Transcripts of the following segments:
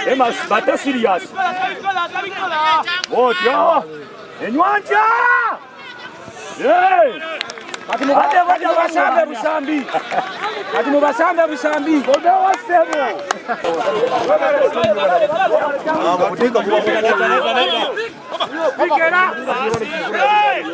Emas, bate serious. Oh, yo. Enwanja. Hey. Ati mubasambe busambi. Ati mubasambe busambi. Gobe wasebo. Pikera. Hey.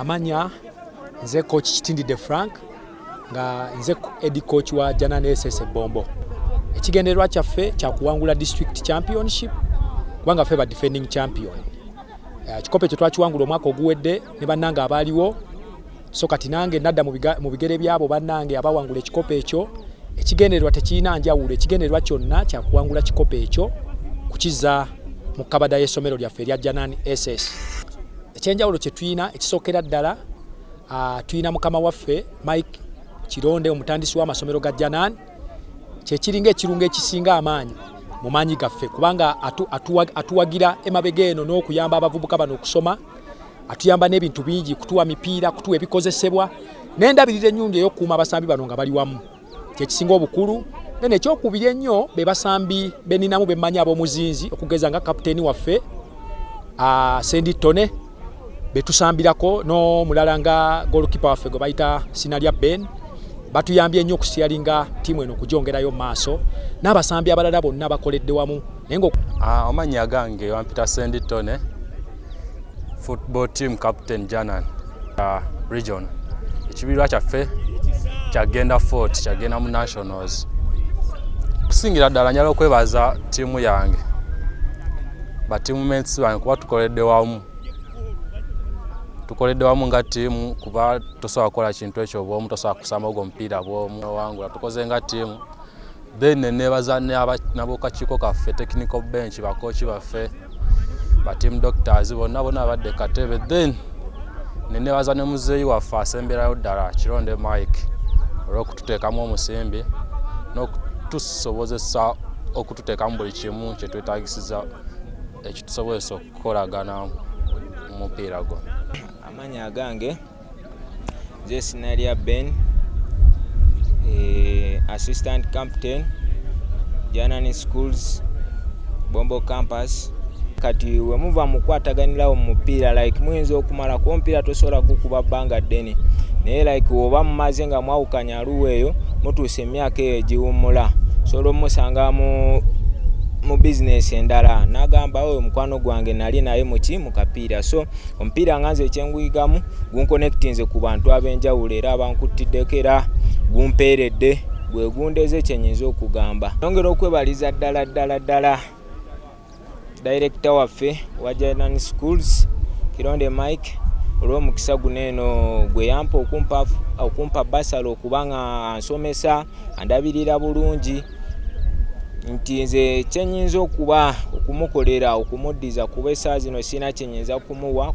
Amanya nze coach Kitindide Frank nga nze head coach wa Janan Bombo. Ekigendererwa kyaffe kya kuwangula district championship kubanga ffe ba defending champion. Kikopo ekyo twakiwangula omwaka oguwedde ne bannanga abaaliwo, so kati nange nadda mu bigere byabo bannange abawangula ekikopo ekyo. Ekigendererwa tekiina njawulo, ekigendererwa kyonna kya kuwangula kikopo ekyo kukiza mu kabada y'essomero lyaffe erya Janan SS. Ekyenjawulo kye tuyina ekisookera ddala tuyina mukama waffe Mike Kironde omutandisi w'amasomero ga Janan kyekiringa ekirungo ekisinga amaanyi mu maanyi gaffe kubanga atuwagira emabega eno n'okuyamba abavubuka bano okusoma, atuyamba n'ebintu bingi, kutuwa mipiira, kutuwa ebikozesebwa n'endabirira ennyungi ey'okukuuma abasambi bano nga bali wamu. Kyekisinga obukulu. Nene ekyokubiri ennyo be basambi beninamu bemmanyi ab'omuzinzi okugeza nga kapiteeni waffe Senditone betusambirako no mulala nga goalkeeper waffe gwe bayita Sinalya Ben. Batuyambye ennyo okusiyalinga tiimu eno okujongerayo mu maaso n'abasambi abalala bonna bakoledde wamu. Amannya gange wampita Senditone, football team captain Janan region. Ekibirwa kyaffe kyagenda fort, kyagenda mu nationals. Kusingira ddala njala okwebaza tiimu yange batiimumates bange kuba tukoledde wamu nga tiimu kuba tosobola kukola kintu ekyo bw'omu, tosobola kusamba ogwo omupiira bw'omu wangula. Tukoze nga tiimu, then nebaza n'abokakiiko kaffe technical bench, bakochi baffe, ba team doctors bonna abadde katebe, then nebaza ne muzeeyi waffe asemberayo ddala Kironde Mike olw'okututeekamu omusimbi n'okutusobozesa okututeekamu buli kimu kye twetaagisiza ekitusobozesa okukolagana mu mupiira gwo. Amanya gange nze Sinalya Ben, assistant captain Janan Schools Bombo campus. Kati we muva mukwataganirawo mu mupiira like muyinza okumala ku mupiira tosobola gukuba bbanga ddene, naye like oba mumaze nga mwawukanya Luwero mutuuse emyaka eyo egiwummula sobola omusanga mu business endala n'agamba oyo mukwano gwange nali naye mu kapiira. So omupiira nganze ekyenguyigamu gunconnectinze ku bantu ab'enjawulo era abankuttideko era gumpeeredde bwe gundeze kyenyinza okugamba. Nongera okwebaliza ddala director waffe wa Janan Schools Kironde Mike olw'omukisa guno eno gwe yampa okumpa basalo okubanga ansomesa andabirira bulungi nti nze kyenyinza okuba okumukolera okumuddiza kuba essaawa zino sina kyenyinza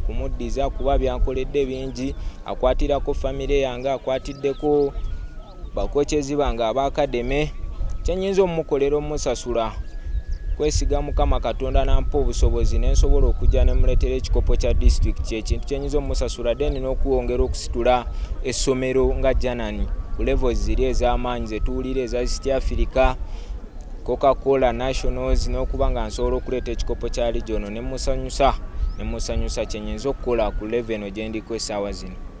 kumuddiza kuba byankoledde bingi, akwatirako famire yange, akwatiddeko bakochezi bange ab'akademe. Kyenyinza omukolera omusasula kwesiga Mukama Katonda nampa obusobozi nensobola okujja ne muletera ekikopo kya district kyekintu kyenyinza omusasula then n'okuwongera okusitula essomero nga Janan ku levels ziri ez'amaanyi ze tuwulira eza East Africa Coca Cola Nationals n'okuba nga nsobola okuleeta ekikopo kya regional ne musanyusa kye nnyinza okukola ku level eno gye ndiko essaawa zino.